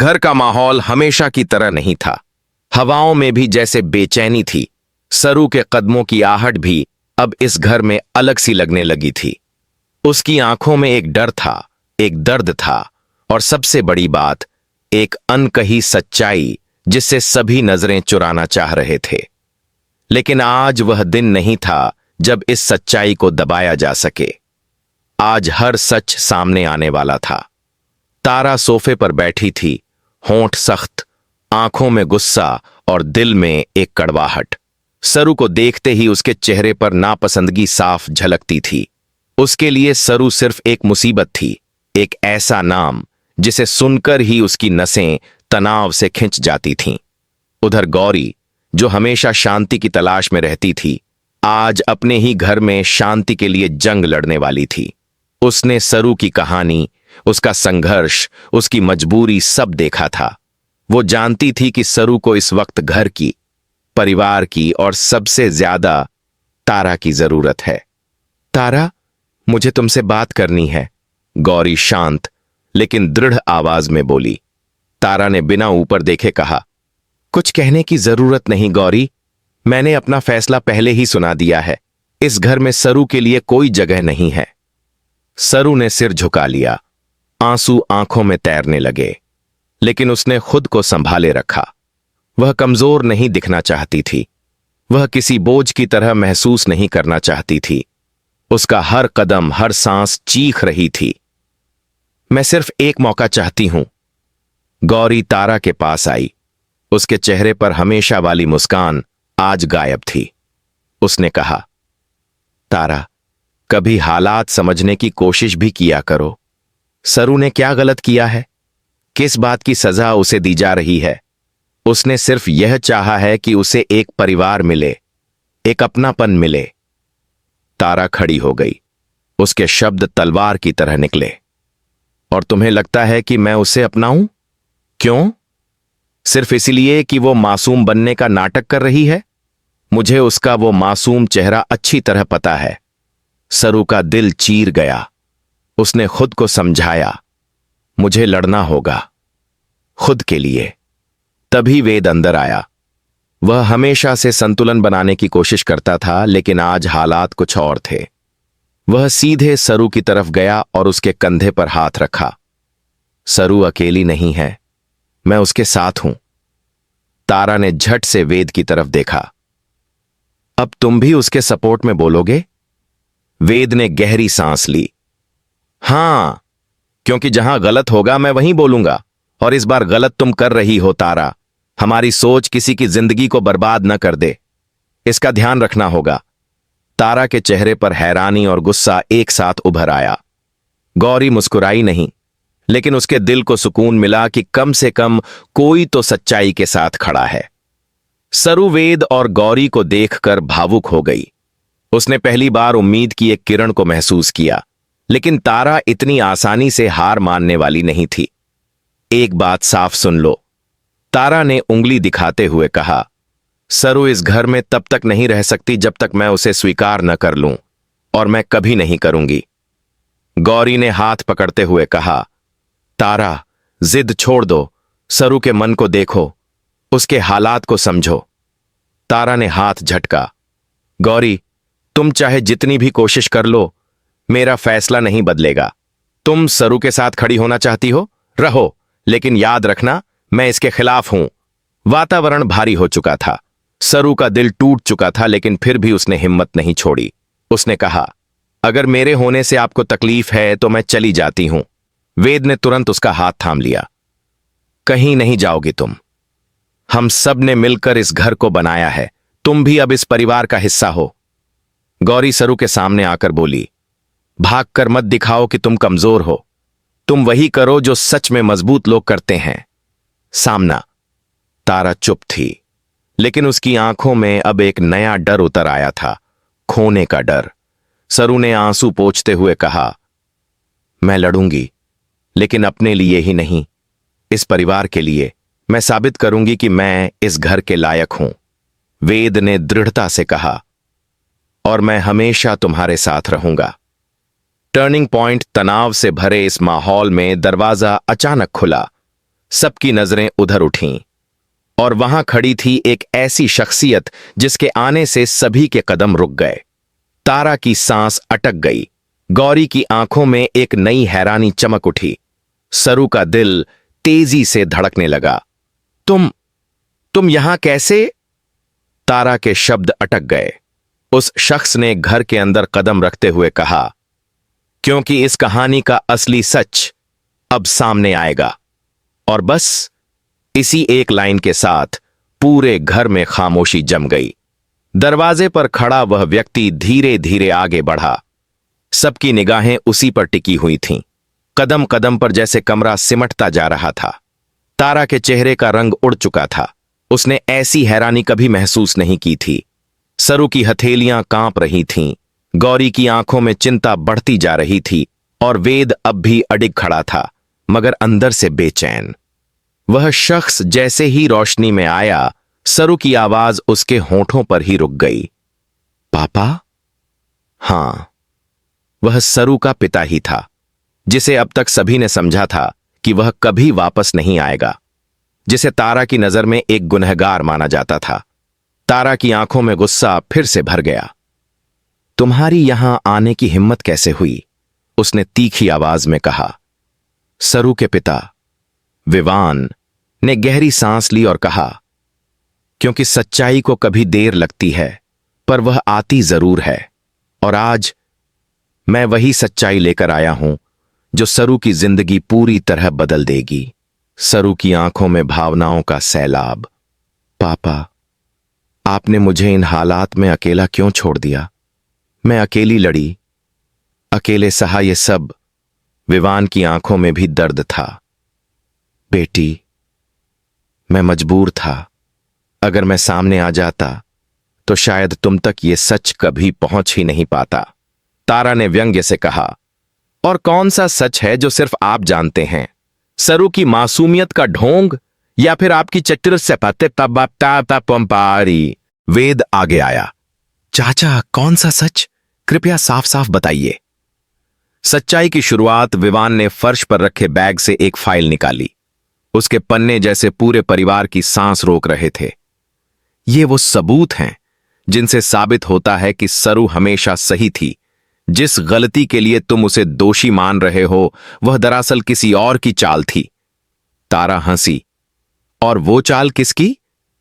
घर का माहौल हमेशा की तरह नहीं था। हवाओं में भी जैसे बेचैनी थी। सरू के कदमों की आहट भी अब इस घर में अलग सी लगने लगी थी। उसकी आंखों में एक डर था, एक दर्द था, और सबसे बड़ी बात, एक अनकही सच्चाई जिससे सभी नजरें चुराना चाह रहे थे। लेकिन आज वह दिन नहीं था जब इस सच्चाई को दबाया जा सके। आज हर सच सामने आने वाला था। तारा सोफे पर बैठी थी, होंठ सख्त, आंखों में गुस्सा और दिल में एक कड़वाहट। सरू को देखते ही उसके चेहरे पर नापसंदगी साफ झलकती थी। उसके लिए सरू सिर्फ एक मुसीबत थी, एक ऐसा नाम जिसे सुनकर ही उसकी नसें तनाव से खिंच जाती थीं। उधर गौरी, जो हमेशा शांति की तलाश में रहती थी, आज अपने ही घर में शांति के लिए जंग लड़ने वाली थी। उसने सरू की कहानी, उसका संघर्ष, उसकी मजबूरी सब देखा था। वो जानती थी कि सरू को इस वक्त घर की, परिवार की और सबसे ज्यादा तारा की जरूरत है। तारा, मुझे तुमसे बात करनी है, गौरी शांत लेकिन दृढ़ आवाज में बोली। तारा ने बिना ऊपर देखे कहा, कुछ कहने की जरूरत नहीं गौरी, मैंने अपना फैसला पहले ही सुना दिया है। इस घर में सरू के लिए कोई जगह नहीं है। सरू ने सिर झुका लिया, आंसू आंखों में तैरने लगे, लेकिन उसने खुद को संभाले रखा। वह कमजोर नहीं दिखना चाहती थी, वह किसी बोझ की तरह महसूस नहीं करना चाहती थी। उसका हर कदम, हर सांस चीख रही थी, मैं सिर्फ एक मौका चाहती हूं। गौरी तारा के पास आई। उसके चेहरे पर हमेशा वाली मुस्कान आज गायब थी। उसने कहा, तारा, कभी हालात समझने की कोशिश भी किया करो। सरू ने क्या गलत किया है? किस बात की सजा उसे दी जा रही है? उसने सिर्फ यह चाहा है कि उसे एक परिवार मिले, एक अपनापन मिले। तारा खड़ी हो गई। उसके शब्द तलवार की तरह निकले। और तुम्हें लगता है कि मैं उसे अपनाऊं? क्यों? सिर्फ इसलिए कि वो मासूम बनने का नाटक कर रही है? मुझे उसका वो मासूम चेहरा अच्छी तरह पता है। सरू का दिल चीर गया। उसने खुद को समझाया, मुझे लड़ना होगा, खुद के लिए। तभी वेद अंदर आया। वह हमेशा से संतुलन बनाने की कोशिश करता था, लेकिन आज हालात कुछ और थे। वह सीधे सरू की तरफ गया और उसके कंधे पर हाथ रखा। सरू अकेली नहीं है, मैं उसके साथ हूं। तारा ने झट से वेद की तरफ देखा। अब तुम भी उसके सपोर्ट में बोलोगे? वेद ने गहरी सांस ली। हां, क्योंकि जहां गलत होगा मैं वहीं बोलूंगा, और इस बार गलत तुम कर रही हो तारा। हमारी सोच किसी की जिंदगी को बर्बाद न कर दे, इसका ध्यान रखना होगा। तारा के चेहरे पर हैरानी और गुस्सा एक साथ उभर आया। गौरी मुस्कुराई नहीं, लेकिन उसके दिल को सुकून मिला कि कम से कम कोई तो सच्चाई के साथ खड़ा है। सरू वेद और गौरी को देखकर भावुक हो गई। उसने पहली बार उम्मीद की एक किरण को महसूस किया, लेकिन तारा इतनी आसानी से हार मानने वाली नहीं थी। एक बात साफ सुन लो, तारा ने उंगली दिखाते हुए कहा, सरू इस घर में तब तक नहीं रह सकती जब तक मैं उसे स्वीकार न कर लूं, और मैं कभी नहीं करूंगी। गौरी ने हाथ पकड़ते हुए कहा, तारा, जिद छोड़ दो, सरू के मन को देखो, उसके हालात को समझो। तारा ने हाथ झटका। गौरी, तुम चाहे जितनी भी कोशिश कर लो, मेरा फैसला नहीं बदलेगा। तुम सरू के साथ खड़ी होना चाहती हो, रहो, लेकिन याद रखना, मैं इसके खिलाफ हूं। वातावरण भारी हो चुका था। सरू का दिल टूट चुका था, लेकिन फिर भी उसने हिम्मत नहीं छोड़ी। उसने कहा, अगर मेरे होने से आपको तकलीफ है तो मैं चली जाती हूं। वेद ने तुरंत उसका हाथ थाम लिया। कहीं नहीं जाओगी तुम। हम सब ने मिलकर इस घर को बनाया है, तुम भी अब इस परिवार का हिस्सा हो। गौरी सरू के सामने आकर बोली, भागकर मत दिखाओ कि तुम कमजोर हो। तुम वही करो जो सच में मजबूत लोग करते हैं, सामना। तारा चुप थी, लेकिन उसकी आंखों में अब एक नया डर उतर आया था, खोने का डर। सरू ने आंसू पोंछते हुए कहा, मैं लड़ूंगी, लेकिन अपने लिए ही नहीं, इस परिवार के लिए। मैं साबित करूंगी कि मैं इस घर के लायक हूं। वेद ने दृढ़ता से कहा, और मैं हमेशा तुम्हारे साथ रहूंगा। टर्निंग पॉइंट तनाव से भरे इस माहौल में दरवाजा अचानक खुला। सबकी नजरें उधर उठीं और वहां खड़ी थी एक ऐसी शख्सियत जिसके आने से सभी के कदम रुक गए। तारा की सांस अटक गई। गौरी की आंखों में एक नई हैरानी चमक उठी। सरू का दिल तेजी से धड़कने लगा। तुम यहां कैसे? तारा के शब्द अटक गए। उस शख्स ने घर के अंदर कदम रखते हुए कहा, क्योंकि इस कहानी का असली सच अब सामने आएगा। और बस इसी एक लाइन के साथ पूरे घर में खामोशी जम गई। दरवाजे पर खड़ा वह व्यक्ति धीरे धीरे आगे बढ़ा। सबकी निगाहें उसी पर टिकी हुई थीं। कदम कदम पर जैसे कमरा सिमटता जा रहा था। तारा के चेहरे का रंग उड़ चुका था। उसने ऐसी हैरानी कभी महसूस नहीं की थी। सरू की हथेलियां कांप रही थीं। गौरी की आंखों में चिंता बढ़ती जा रही थी और वेद अब भी अडिग खड़ा था, मगर अंदर से बेचैन। वह शख्स जैसे ही रोशनी में आया, सरू की आवाज उसके होंठों पर ही रुक गई। पापा? हां, वह सरू का पिता ही था, जिसे अब तक सभी ने समझा था कि वह कभी वापस नहीं आएगा, जिसे तारा की नजर में एक गुनहगार माना जाता था। तारा की आंखों में गुस्सा फिर से भर गया। तुम्हारी यहां आने की हिम्मत कैसे हुई? उसने तीखी आवाज में कहा। सरू के पिता विवान ने गहरी सांस ली और कहा, क्योंकि सच्चाई को कभी देर लगती है, पर वह आती जरूर है। और आज मैं वही सच्चाई लेकर आया हूं जो सरू की जिंदगी पूरी तरह बदल देगी। सरू की आंखों में भावनाओं का सैलाब। पापा, आपने मुझे इन हालात में अकेला क्यों छोड़ दिया? मैं अकेली लड़ी, अकेले सहा ये सब। विवान की आंखों में भी दर्द था। बेटी, मैं मजबूर था। अगर मैं सामने आ जाता तो शायद तुम तक ये सच कभी पहुंच ही नहीं पाता। तारा ने व्यंग्य से कहा। और कौन सा सच है जो सिर्फ आप जानते हैं? सरू की मासूमियत का ढोंग या फिर आपकी चतुर से पत्ते पंपारी? वेद आगे आया। चाचा, कौन सा सच? कृपया साफ साफ बताइए। सच्चाई की शुरुआत विवान ने फर्श पर रखे बैग से एक फाइल निकाली। उसके पन्ने जैसे पूरे परिवार की सांस रोक रहे थे। ये वो सबूत हैं जिनसे साबित होता है कि सरू हमेशा सही थी। जिस गलती के लिए तुम उसे दोषी मान रहे हो, वह दरअसल किसी और की चाल थी। तारा हंसी। और वो चाल किसकी?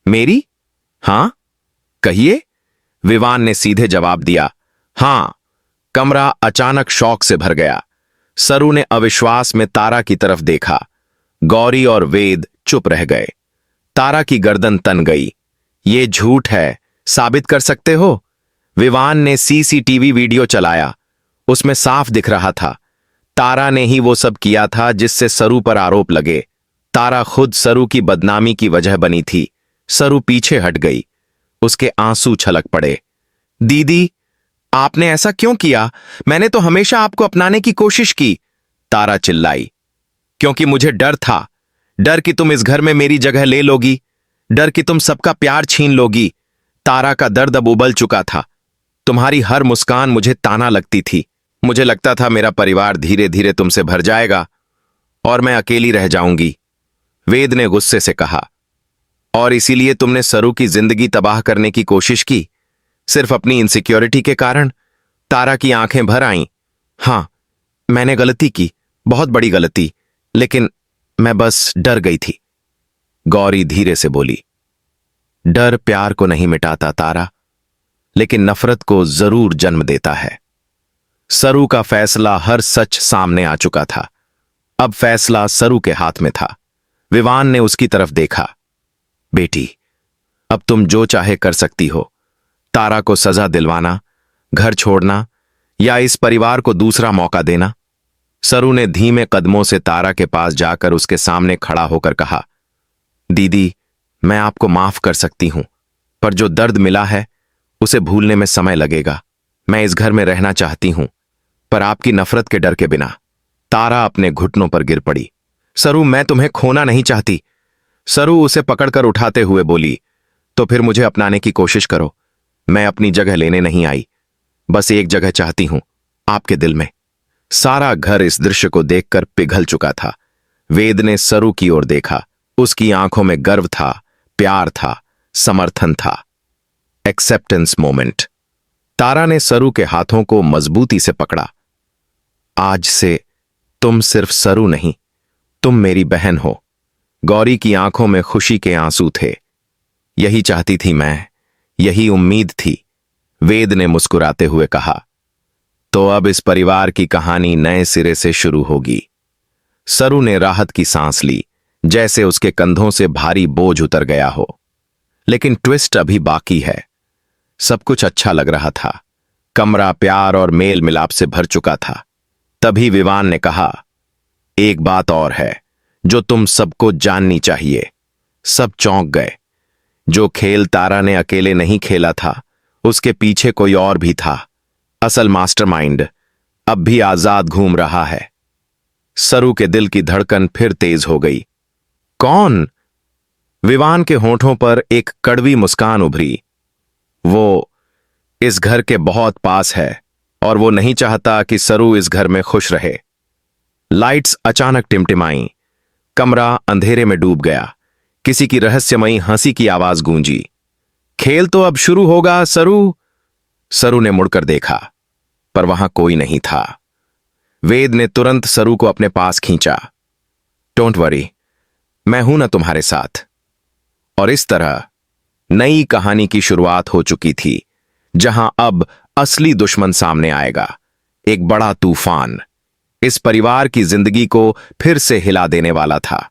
मेरी? हां, कहिए। विवान ने सीधे जवाब दिया। हां। कमरा अचानक शौक से भर गया। सरू ने अविश्वास में तारा की तरफ देखा। गौरी और वेद चुप रह गए। तारा की गर्दन तन गई। ये झूठ है, साबित कर सकते हो? विवान ने सीसीटीवी वीडियो चलाया। उसमें साफ दिख रहा था तारा ने ही वो सब किया था जिससे सरू पर आरोप लगे। तारा खुद सरू की बदनामी की वजह बनी थी। सरू पीछे हट गई। उसके आंसू छलक पड़े। दीदी, आपने ऐसा क्यों किया? मैंने तो हमेशा आपको अपनाने की कोशिश की। तारा चिल्लाई। क्योंकि मुझे डर था। डर कि तुम इस घर में मेरी जगह ले लोगी, डर कि तुम सबका प्यार छीन लोगी। तारा का दर्द अब उबल चुका था। तुम्हारी हर मुस्कान मुझे ताना लगती थी। मुझे लगता था मेरा परिवार धीरे धीरे तुमसे भर जाएगा और मैं अकेली रह जाऊंगी। वेद ने गुस्से से कहा। और इसीलिए तुमने सरू की जिंदगी तबाह करने की कोशिश की, सिर्फ अपनी इनसिक्योरिटी के कारण? तारा की आंखें भर आईं। हां, मैंने गलती की, बहुत बड़ी गलती, लेकिन मैं बस डर गई थी। गौरी धीरे से बोली। डर प्यार को नहीं मिटाता तारा, लेकिन नफरत को जरूर जन्म देता है। सरू का फैसला, हर सच सामने आ चुका था। अब फैसला सरू के हाथ में था। विवान ने उसकी तरफ देखा। बेटी, अब तुम जो चाहे कर सकती हो। तारा को सजा दिलवाना, घर छोड़ना या इस परिवार को दूसरा मौका देना। सरू ने धीमे कदमों से तारा के पास जाकर उसके सामने खड़ा होकर कहा, दीदी, मैं आपको माफ कर सकती हूं, पर जो दर्द मिला है उसे भूलने में समय लगेगा। मैं इस घर में रहना चाहती हूं, पर आपकी नफरत के डर के बिना। तारा अपने घुटनों पर गिर पड़ी। सरू, मैं तुम्हें खोना नहीं चाहती। सरू उसे पकड़कर उठाते हुए बोली, तो फिर मुझे अपनाने की कोशिश करो। मैं अपनी जगह लेने नहीं आई, बस एक जगह चाहती हूं, आपके दिल में। सारा घर इस दृश्य को देखकर पिघल चुका था। वेद ने सरू की ओर देखा। उसकी आंखों में गर्व था, प्यार था, समर्थन था। Acceptance moment. तारा ने सरू के हाथों को मजबूती से पकड़ा। आज से तुम सिर्फ सरू नहीं, तुम मेरी बहन हो। गौरी की आंखों में खुशी के आंसू थे। यही चाहती थी मैं, यही उम्मीद थी, वेद ने मुस्कुराते हुए कहा। तो अब इस परिवार की कहानी नए सिरे से शुरू होगी। सरू ने राहत की सांस ली, जैसे उसके कंधों से भारी बोझ उतर गया हो। लेकिन ट्विस्ट अभी बाकी है। सब कुछ अच्छा लग रहा था। कमरा प्यार और मेल मिलाप से भर चुका था। तभी विवान ने कहा, एक बात और है जो तुम सबको जाननी चाहिए। सब चौंक गए। जो खेल तारा ने अकेले नहीं खेला था, उसके पीछे कोई और भी था। असल मास्टरमाइंड अब भी आजाद घूम रहा है। सरू के दिल की धड़कन फिर तेज हो गई। कौन? विवान के होंठों पर एक कड़वी मुस्कान उभरी। वो इस घर के बहुत पास है और वो नहीं चाहता कि सरू इस घर में खुश रहे। लाइट्स अचानक टिमटिमाईं। कमरा अंधेरे में डूब गया। किसी की रहस्यमयी हंसी की आवाज गूंजी। खेल तो अब शुरू होगा सरू। सरू ने मुड़कर देखा, पर वहां कोई नहीं था। वेद ने तुरंत सरू को अपने पास खींचा। डोंट वरी, मैं हूं ना तुम्हारे साथ। और इस तरह नई कहानी की शुरुआत हो चुकी थी, जहां अब असली दुश्मन सामने आएगा। एक बड़ा तूफान इस परिवार की जिंदगी को फिर से हिला देने वाला था।